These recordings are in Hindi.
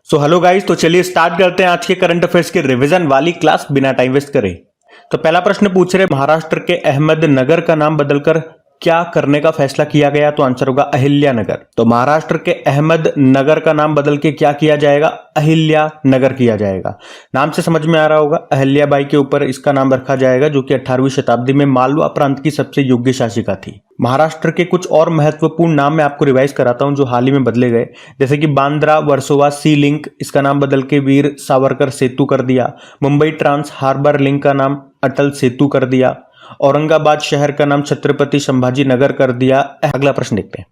हेलो गाइस, तो चलिए स्टार्ट करते हैं आज के करंट अफेयर्स के रिवीजन वाली क्लास बिना टाइम वेस्ट करे। तो पहला प्रश्न पूछ रहे महाराष्ट्र के अहमदनगर का नाम बदलकर क्या करने का फैसला किया गया? तो आंसर होगा अहिल्या नगर। तो महाराष्ट्र के अहमदनगर का नाम बदल के क्या किया जाएगा? अहिल्या नगर किया जाएगा। नाम से समझ में आ रहा होगा, अहिल्या बाई के ऊपर इसका नाम रखा जाएगा, जो कि 18वीं शताब्दी में मालवा प्रांत की सबसे योग्य शासिका थी। महाराष्ट्र के कुछ और महत्वपूर्ण नाम मैं आपको रिवाइज कराता हूं जो हाल ही में बदले गए, जैसे कि बांद्रा वर्सोवा सी लिंक, इसका नाम बदल के वीर सावरकर सेतु कर दिया। मुंबई ट्रांस हार्बर लिंक का नाम अटल सेतु कर दिया। औरंगाबाद शहर का नाम छत्रपति संभाजी नगर कर दिया। अगला प्रश्न देखते हैं।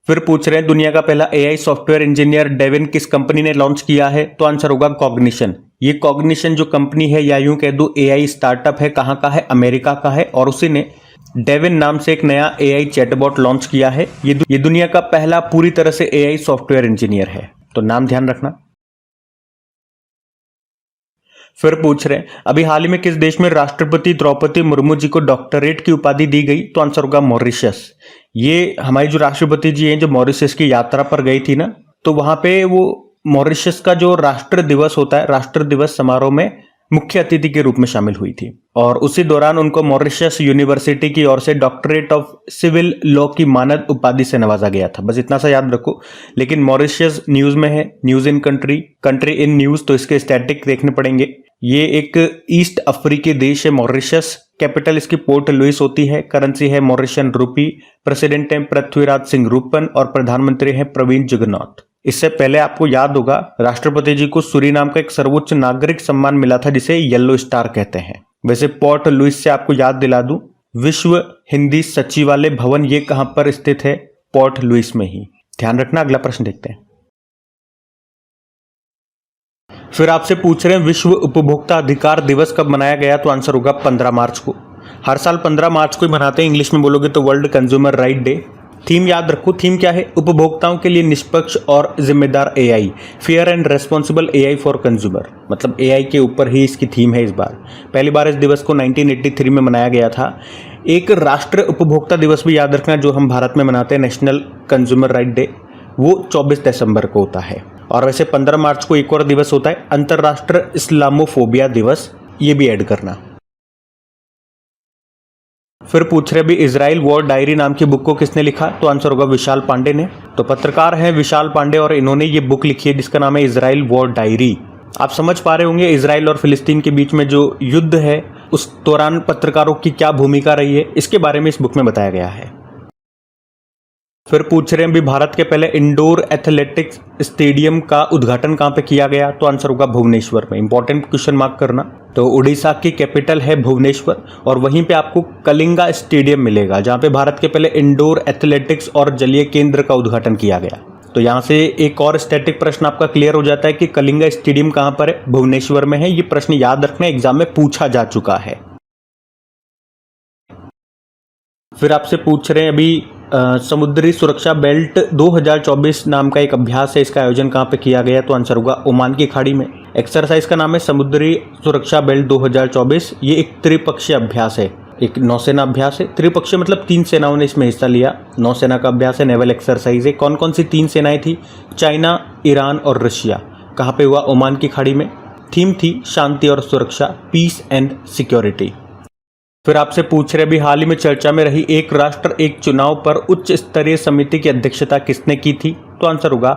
फिर पूछ रहे हैं दुनिया का पहला एआई सॉफ्टवेयर इंजीनियर डेविन किस कंपनी ने लॉन्च किया है? तो आंसर होगा कॉग्निशन। ये कॉग्निशन जो कंपनी है, या यूं कह दो एआई स्टार्टअप है, कहां का है? अमेरिका का है, और उसी ने डेविन नाम से एक नया एआई चैटबॉट लॉन्च किया है। ये दुनिया का पहला पूरी तरह से एआई सॉफ्टवेयर इंजीनियर है, तो नाम ध्यान रखना। फिर पूछ रहे हैं अभी हाल ही में किस देश में राष्ट्रपति द्रौपदी मुर्मू जी को डॉक्टरेट की उपाधि दी गई? तो आंसर होगा मॉरिशस। ये हमारी जो राष्ट्रपति जी हैं, जो मॉरिशस की यात्रा पर गई थी ना, तो वहां पे वो मॉरिशस का जो राष्ट्र दिवस होता है, राष्ट्र दिवस समारोह में मुख्य अतिथि के रूप में शामिल हुई थी, और उसी दौरान उनको मॉरिशस यूनिवर्सिटी की ओर से डॉक्टरेट ऑफ सिविल लॉ की मानद उपाधि से नवाजा गया था। बस इतना सा याद रखो। लेकिन मॉरिशस न्यूज में है, news in country, country in news, तो इसके स्टैटिक देखने पड़ेंगे। ये एक ईस्ट अफ्रीकी देश है मॉरिशस। कैपिटल इसकी पोर्ट लुइस होती है। करेंसी है मॉरिशन रूपी। प्रेसिडेंट है पृथ्वीराज सिंह रूपन, और प्रधानमंत्री है प्रवीण जुगनॉथ। इससे पहले आपको याद होगा राष्ट्रपति जी को सूरीनाम का एक सर्वोच्च नागरिक सम्मान मिला था, जिसे येलो स्टार कहते हैं। वैसे पोर्ट लुइस से आपको याद दिला दूं, विश्व हिंदी सचिवालय भवन ये कहां पर स्थित है? पोर्ट लुइस में ही। ध्यान रखना। अगला प्रश्न देखते हैं। फिर आपसे पूछ रहे हैं विश्व उपभोक्ता अधिकार दिवस कब मनाया गया? तो आंसर होगा 15 मार्च को। हर साल 15 मार्च को ही मनाते हैं। इंग्लिश में बोलोगे तो world consumer right day. Theme याद रखो। थीम क्या है? उपभोक्ताओं के लिए निष्पक्ष और जिम्मेदार AI, fair and responsible AI for consumer. मतलब एआई के ऊपर ही इसकी थीम है इस बार। पहली बार इस दिवस को 1983 में मनाया गया था। एक राष्ट्रीय उपभोक्ता दिवस भी याद रखना, जो हम भारत में मनाते हैं, नेशनल कंज्यूमर राइट डे, वो 24 दिसंबर को होता है। और वैसे 15 मार्च को एक और दिवस होता है, अंतर्राष्ट्रीय इस्लामोफोबिया दिवस, ये भी ऐड करना। फिर पूछ रहे भी इजराइल वॉर डायरी नाम की बुक को किसने लिखा? तो आंसर होगा विशाल पांडे ने। तो पत्रकार हैं विशाल पांडे, और इन्होंने ये बुक लिखी है जिसका नाम है इजराइल वॉर डायरी। आप समझ पा रहे होंगे इजराइल और फिलिस्तीन के बीच में जो युद्ध है, उस दौरान पत्रकारों की क्या भूमिका रही है, इसके बारे में इस बुक में बताया गया है। फिर पूछ रहे हैं भी भारत के पहले इंडोर एथलेटिक्स स्टेडियम का उद्घाटन कहां पे किया गया? तो आंसर होगा भुवनेश्वर में। इंपॉर्टेंट क्वेश्चन मार्क करना। तो उड़ीसा की कैपिटल है भुवनेश्वर, और वहीं पे आपको कलिंगा स्टेडियम मिलेगा, जहां पे भारत के पहले इंडोर एथलेटिक्स और जलीय केंद्र का उद्घाटन किया गया। तो यहां से एक और स्टैटिक प्रश्न आपका क्लियर हो जाता है कि कलिंगा स्टेडियम कहां पर है? भुवनेश्वर में है। ये प्रश्न याद रखना, एग्जाम में पूछा जा चुका है। फिर आपसे पूछ रहे हैं अभी समुद्री सुरक्षा बेल्ट 2024 नाम का एक अभ्यास है, इसका आयोजन कहां पे किया गया? तो आंसर होगा ओमान की खाड़ी में। एक्सरसाइज का नाम है समुद्री सुरक्षा बेल्ट 2024। ये एक त्रिपक्षीय अभ्यास है, एक नौसेना अभ्यास है। त्रिपक्षीय मतलब 3 सेनाओं ने इसमें हिस्सा लिया। नौसेना का अभ्यास है, नेवल एक्सरसाइज है। कौन कौन सी 3 सेनाएं थी? चाइना, ईरान और रशिया। कहां पे हुआ? ओमान की खाड़ी में। थीम थी शांति और सुरक्षा, पीस एंड सिक्योरिटी। फिर आपसे पूछ रहे अभी हाल ही में चर्चा में रही एक राष्ट्र एक चुनाव पर उच्च स्तरीय समिति की अध्यक्षता किसने की थी? तो आंसर होगा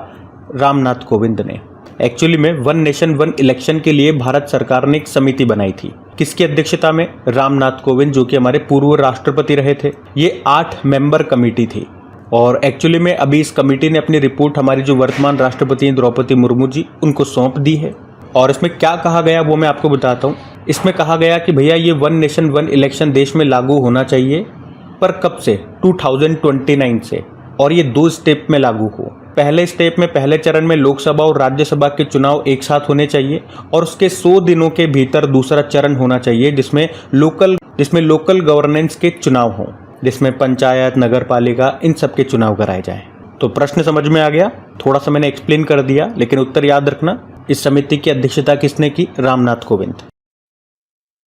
रामनाथ कोविंद ने। एक्चुअली में वन नेशन वन इलेक्शन के लिए भारत सरकार ने एक समिति बनाई थी। किसकी अध्यक्षता में? रामनाथ कोविंद, जो कि हमारे पूर्व राष्ट्रपति रहे थे। ये 8 मेंबर कमेटी थी, और एक्चुअली में अभी इस कमेटी ने अपनी रिपोर्ट हमारी जो वर्तमान राष्ट्रपति हैं द्रौपदी मुर्मू जी, उनको सौंप दी है। और इसमें क्या कहा गया वो मैं आपको बताता हूँ। इसमें कहा गया कि भैया ये वन नेशन वन इलेक्शन देश में लागू होना चाहिए, पर कब से? 2029 से, और ये 2 स्टेप में लागू हो। पहले स्टेप में, पहले चरण में लोकसभा और राज्यसभा के चुनाव एक साथ होने चाहिए, और उसके 100 दिनों के भीतर दूसरा चरण होना चाहिए जिसमें लोकल गवर्नेंस के चुनाव हों, जिसमें पंचायत, नगर पालिका, इन सब के चुनाव कराए जाएं। तो प्रश्न समझ में आ गया? थोड़ा सा मैंने एक्सप्लेन कर दिया, लेकिन उत्तर याद रखना। इस समिति की अध्यक्षता किसने की? रामनाथ कोविंद।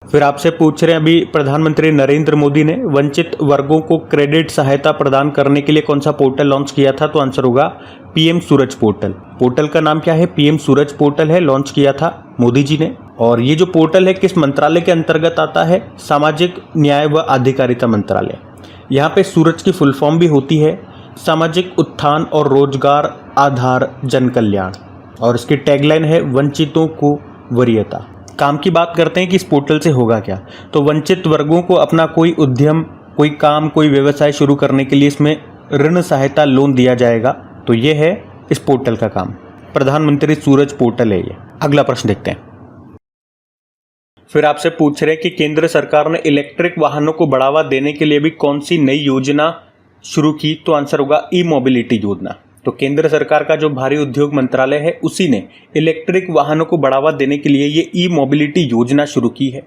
फिर आपसे पूछ रहे हैं अभी प्रधानमंत्री नरेंद्र मोदी ने वंचित वर्गों को क्रेडिट सहायता प्रदान करने के लिए कौन सा पोर्टल लॉन्च किया था? तो आंसर होगा पीएम सूरज पोर्टल। पोर्टल का नाम क्या है? पीएम सूरज पोर्टल है, लॉन्च किया था मोदी जी ने। और ये जो पोर्टल है किस मंत्रालय के अंतर्गत आता है? सामाजिक न्याय व अधिकारिता मंत्रालय। यहाँ पे सूरज की फुल फॉर्म भी होती है सामाजिक उत्थान और रोजगार आधार जन कल्याण, और इसकी टैगलाइन है वंचितों को वरीयता। काम की बात करते हैं कि इस पोर्टल से होगा क्या। तो वंचित वर्गों को अपना कोई उद्यम, कोई काम, कोई व्यवसाय शुरू करने के लिए इसमें ऋण सहायता लोन दिया जाएगा। तो ये है इस पोर्टल का काम, प्रधानमंत्री सूरज पोर्टल है ये। अगला प्रश्न देखते हैं। फिर आपसे पूछ रहे हैं कि केंद्र सरकार ने इलेक्ट्रिक वाहनों को बढ़ावा देने के लिए भी कौन सी नई योजना शुरू की? तो आंसर होगा ई मोबिलिटी योजना। तो केंद्र सरकार का जो भारी उद्योग मंत्रालय है उसी ने इलेक्ट्रिक वाहनों को बढ़ावा देने के लिए ये ई मोबिलिटी योजना शुरू की है।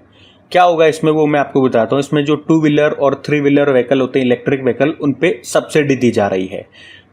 क्या होगा इसमें वो मैं आपको बताता हूँ। इसमें जो 2 व्हीलर और 3 व्हीलर व्हीकल होते हैं इलेक्ट्रिक व्हीकल, उन पे सब्सिडी दी जा रही है।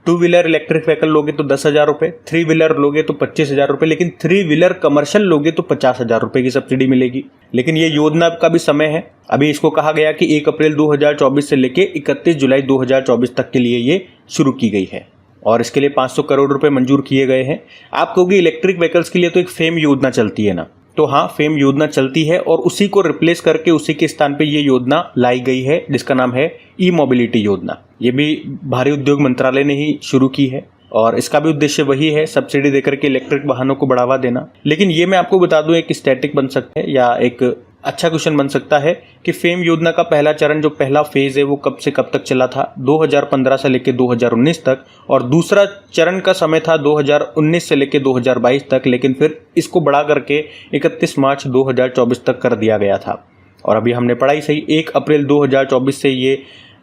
2 व्हीलर इलेक्ट्रिक व्हीकल लोगे तो 10,000 रुपये, 3 व्हीलर लोगे तो 25,000 रुपये, लेकिन 3 व्हीलर कमर्शियल लोगे तो 50,000 रुपये की सब्सिडी मिलेगी। लेकिन ये योजना का भी समय है। अभी इसको कहा गया कि 1 अप्रैल 2024 से लेके 31 जुलाई 2024 तक के लिए ये शुरू की गई है, और इसके लिए 500 करोड़ रुपए मंजूर किए गए हैं। आप कहोगे इलेक्ट्रिक व्हीकल्स के लिए तो एक फेम योजना चलती है ना, तो हाँ, फेम योजना चलती है और उसी को रिप्लेस करके उसी के स्थान पे ये योजना लाई गई है जिसका नाम है ई मोबिलिटी योजना। ये भी भारी उद्योग मंत्रालय ने ही शुरू की है और इसका भी उद्देश्य वही है, सब्सिडी देकर के इलेक्ट्रिक वाहनों को बढ़ावा देना। लेकिन ये मैं आपको बता दूं, एक स्टैटिक बन सकता है या एक अच्छा क्वेश्चन बन सकता है कि फेम योजना का पहला चरण, जो पहला फेज है, वो कब से कब तक चला था? 2015 से लेकर 2019 तक, और दूसरा चरण का समय था 2019 से लेकर 2022 तक, लेकिन फिर इसको बढ़ा करके 31 मार्च 2024 तक कर दिया गया था। और अभी हमने पढ़ा ही सही, 1 अप्रैल 2024 से ये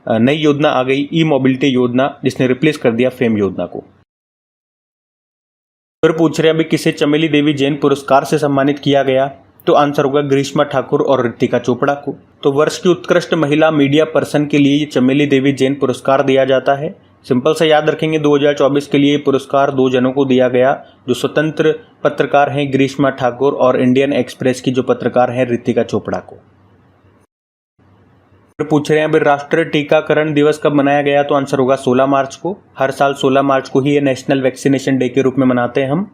नई योजना आ गई, ई मोबिलिटी योजना, जिसने रिप्लेस कर दिया फेम योजना को। फिर पूछ रहे हैं अभी किसे चमेली देवी जैन पुरस्कार से सम्मानित किया गया? तो आंसर होगा ग्रीष्मा ठाकुर और ऋतिका चोपड़ा को। तो वर्ष की उत्कृष्ट महिला मीडिया पर्सन के लिए ये चमेली देवी जैन पुरस्कार दिया जाता है। सिंपल से याद रखेंगे, 2024 के लिए पुरस्कार 2 जनों को दिया गया, जो स्वतंत्र पत्रकार हैं ग्रीष्मा ठाकुर, और इंडियन एक्सप्रेस की जो पत्रकार हैं ऋतिका चोपड़ा को। पूछ रहे हैं अभी राष्ट्रीय टीकाकरण दिवस कब मनाया गया? तो आंसर होगा 16 मार्च को। हर साल 16 मार्च को ही ये नेशनल वैक्सीनेशन डे के रूप में मनाते हैं हम।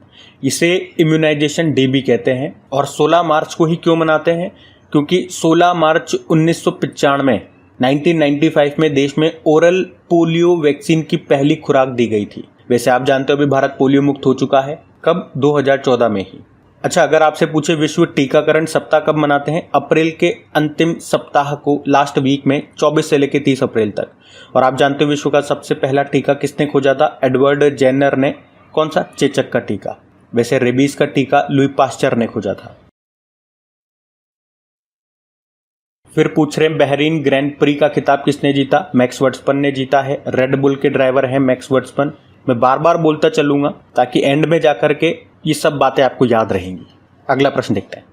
इसे इम्यूनाइजेशन डे भी कहते हैं। और 16 मार्च को ही क्यों मनाते हैं? क्योंकि 16 मार्च 1995 1995 में देश में ओरल पोलियो वैक्सीन की पहली खुराक दी गई थी। वैसे आप जानते हो अभी भारत पोलियो मुक्त हो चुका है। कब? 2014 में ही। अच्छा, अगर आपसे पूछे विश्व टीकाकरण सप्ताह कब मनाते हैं? अप्रैल के अंतिम सप्ताह को, लास्ट वीक में, 24 से लेकर 30 अप्रैल तक। और आप जानते हो विश्व का सबसे पहला टीका किसने खोजा था? एडवर्ड जेनर ने। कौन सा? चेचक का टीका। वैसे रेबीज का टीका लुई पास्चर ने खोजा था। फिर पूछ रहे हैं बहरीन ग्रैंड प्री का खिताब किसने जीता? मैक्स वर्स्टपन ने जीता है। रेड बुल के ड्राइवर हैं मैक्स वर्स्टपन। मैं बार बार बोलता चलूंगा ताकि एंड में जाकर के ये सब बातें आपको याद रहेंगी। अगला प्रश्न देखते हैं।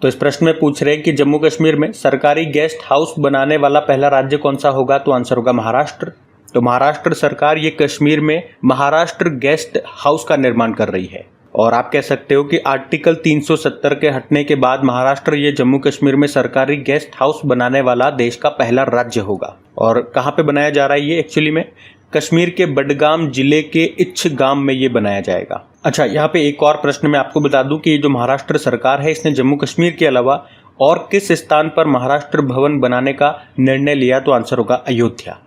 तो इस प्रश्न में पूछ रहे हैं कि जम्मू कश्मीर में सरकारी गेस्ट हाउस बनाने वाला पहला राज्य कौन सा होगा? तो आंसर होगा महाराष्ट्र। तो महाराष्ट्र सरकार ये कश्मीर में महाराष्ट्र गेस्ट हाउस का निर्माण कर रही है। और आप कह सकते हो कि आर्टिकल 370 के हटने के बाद महाराष्ट्र ये जम्मू कश्मीर में सरकारी गेस्ट हाउस बनाने वाला देश का पहला राज्य होगा। और कहाँ पे बनाया जा रहा है ये? एक्चुअली में कश्मीर के बडगाम जिले के इच्छ गांव में ये बनाया जाएगा। अच्छा, यहाँ पे एक और प्रश्न मैं आपको बता दूं कि जो महाराष्ट्र सरकार है इसने जम्मू कश्मीर के अलावा और किस स्थान पर महाराष्ट्र भवन बनाने का निर्णय लिया? तो आंसर होगा अयोध्या।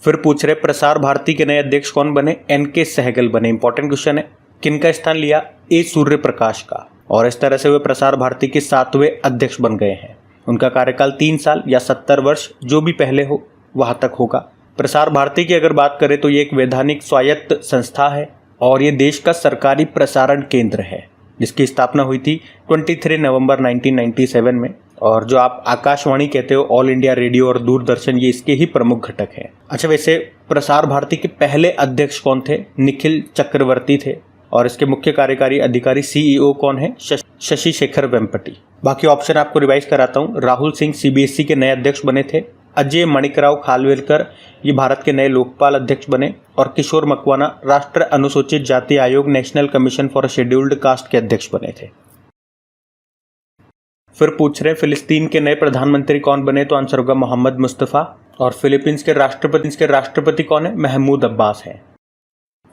फिर पूछ रहे प्रसार भारती के नए अध्यक्ष कौन बने? एनके सहगल बने। इंपॉर्टेंट क्वेश्चन है। किनका स्थान लिया? ए सूर्य प्रकाश का। और इस तरह से वे प्रसार भारती के 7वें अध्यक्ष बन गए हैं। उनका कार्यकाल 3 साल या 70 वर्ष, जो भी पहले हो वहां तक होगा। प्रसार भारती की अगर बात करें तो ये एक वैधानिक स्वायत्त संस्था है और ये देश का सरकारी प्रसारण केंद्र है, जिसकी स्थापना हुई थी 23 नवंबर 1997 में। और जो आप आकाशवाणी कहते हो, ऑल इंडिया रेडियो और दूरदर्शन, ये इसके ही प्रमुख घटक हैं। अच्छा, वैसे प्रसार भारती के पहले अध्यक्ष कौन थे? निखिल चक्रवर्ती थे। और इसके मुख्य कार्यकारी अधिकारी सीईओ कौन है? शशि शेखर वेम्पटी। बाकी ऑप्शन आपको रिवाइज कराता हूँ। राहुल सिंह सीबीएसई के नए अध्यक्ष बने थे। अजय मणिकराव खालवेलकर ये भारत के नए लोकपाल अध्यक्ष बने। और किशोर मकवाना राष्ट्रीय अनुसूचित जाति आयोग national commission for scheduled caste के अध्यक्ष बने थे। फिर पूछ रहे हैं फिलिस्तीन के नए प्रधानमंत्री कौन बने, तो आंसर होगा मोहम्मद मुस्तफ़ा। और फिलीपींस के राष्ट्रपति कौन है, महमूद अब्बास है।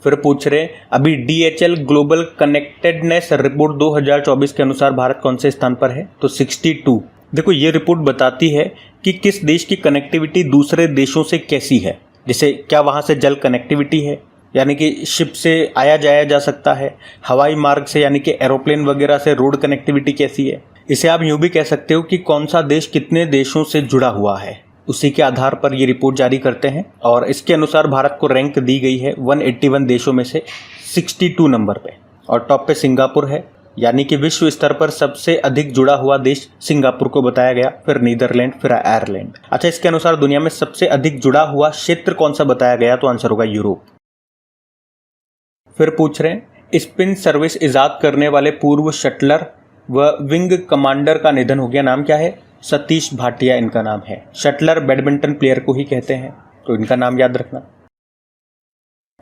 फिर पूछ रहे हैं अभी DHL ग्लोबल कनेक्टेडनेस रिपोर्ट 2024 के अनुसार भारत कौन से स्थान पर है, तो 62। देखो ये रिपोर्ट बताती है कि किस देश की कनेक्टिविटी दूसरे देशों से कैसी है, जैसे क्या वहाँ से जल कनेक्टिविटी है, यानी कि शिप से आया जाया जा सकता है, हवाई मार्ग से यानी कि एरोप्लेन वगैरह से रोड कनेक्टिविटी कैसी है। इसे आप यूँ भी कह सकते हो कि कौन सा देश कितने देशों से जुड़ा हुआ है, उसी के आधार पर ये रिपोर्ट जारी करते हैं। और इसके अनुसार भारत को रैंक दी गई है 181 देशों में से 62 नंबर पे, और टॉप पे सिंगापुर है, यानी कि विश्व स्तर पर सबसे अधिक जुड़ा हुआ देश सिंगापुर को बताया गया, फिर नीदरलैंड, फिर आयरलैंड। अच्छा, इसके अनुसार दुनिया में सबसे अधिक जुड़ा हुआ क्षेत्र कौन सा बताया गया, तो आंसर होगा यूरोप। फिर पूछ रहे हैं स्पिन सर्विस इजाद करने वाले पूर्व शटलर व विंग कमांडर का निधन हो गया, नाम क्या है, सतीश भाटिया इनका नाम है। शटलर बैडमिंटन प्लेयर को ही कहते हैं, तो इनका नाम याद रखना।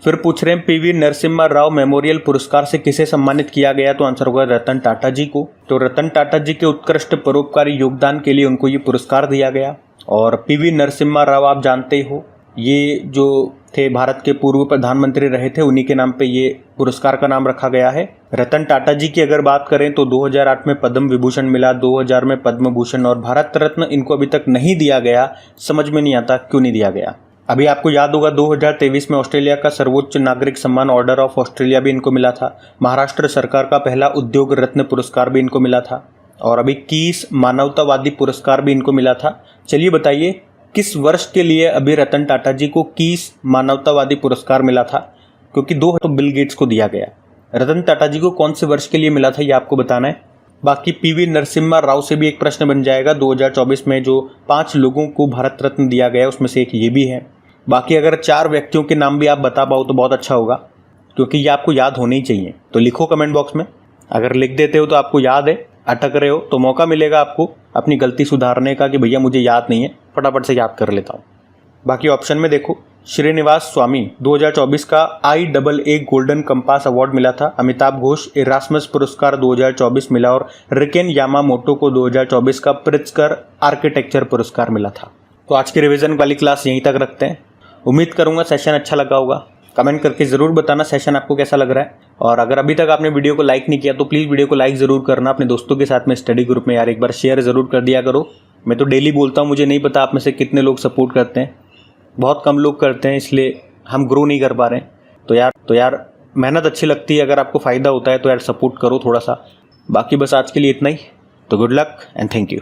फिर पूछ रहे हैं PV नरसिम्हा राव मेमोरियल पुरस्कार से किसे सम्मानित किया गया, तो आंसर होगा रतन टाटा जी को। तो रतन टाटा जी के उत्कृष्ट परोपकारी योगदान के लिए उनको ये पुरस्कार दिया गया। और PV नरसिम्हा राव आप जानते ही हो, ये जो थे भारत के पूर्व प्रधानमंत्री रहे थे, उन्हीं के नाम पे ये पुरस्कार का नाम रखा गया है। रतन टाटा जी की अगर बात करें तो 2008 में पद्म विभूषण मिला, 2000 में पद्म भूषण, और भारत रत्न इनको अभी तक नहीं दिया गया। समझ में नहीं आता क्यों नहीं दिया गया। अभी आपको याद होगा 2023 में ऑस्ट्रेलिया का सर्वोच्च नागरिक सम्मान ऑर्डर ऑफ ऑस्ट्रेलिया भी इनको मिला था। महाराष्ट्र सरकार का पहला उद्योग रत्न पुरस्कार भी इनको मिला था, और अभी कीस मानवतावादी पुरस्कार भी इनको मिला था। चलिए बताइए किस वर्ष के लिए अभी रतन टाटा जी को कीस मानवतावादी पुरस्कार मिला था, क्योंकि 2 तो बिल गेट्स को दिया गया। रतन टाटा जी को कौन से वर्ष के लिए मिला था ये आपको बताना है। बाकी PV नरसिम्हा राव से भी एक प्रश्न बन जाएगा। 2024 में जो 5 लोगों को भारत रत्न दिया गया उसमें से एक ये भी है। बाकी अगर 4 व्यक्तियों के नाम भी आप बता पाओ तो बहुत अच्छा होगा, क्योंकि ये आपको याद होने ही चाहिए। तो लिखो कमेंट बॉक्स में, अगर लिख देते हो तो आपको याद है, अटक रहे हो तो मौका मिलेगा आपको अपनी गलती सुधारने का कि भैया मुझे याद नहीं है, फटाफट से याद कर लेता हूँ। बाकी ऑप्शन में देखो, श्रीनिवास स्वामी 2024 का IAA गोल्डन कंपास अवार्ड मिला था। अमिताभ घोष इरास्मस पुरस्कार 2024 मिला, और रिकेन यामामोटो को 2024 का प्रित्जकर आर्किटेक्चर पुरस्कार मिला था। तो आज की रिवीजन वाली क्लास यहीं तक रखते हैं। उम्मीद करूंगा सेशन अच्छा लगा होगा। कमेंट करके ज़रूर बताना सेशन आपको कैसा लग रहा है। और अगर अभी तक आपने वीडियो को लाइक नहीं किया तो प्लीज़ वीडियो को लाइक ज़रूर करना। अपने दोस्तों के साथ में स्टडी ग्रुप में यार एक बार शेयर ज़रूर कर दिया करो। मैं तो डेली बोलता हूँ, मुझे नहीं पता आप में से कितने लोग सपोर्ट करते हैं। बहुत कम लोग करते हैं, इसलिए हम ग्रो नहीं कर पा रहे हैं। तो यार मेहनत अच्छी लगती है, अगर आपको फ़ायदा होता है तो यार सपोर्ट करो थोड़ा सा। बाकी बस आज के लिए इतना ही। तो good luck and thank you.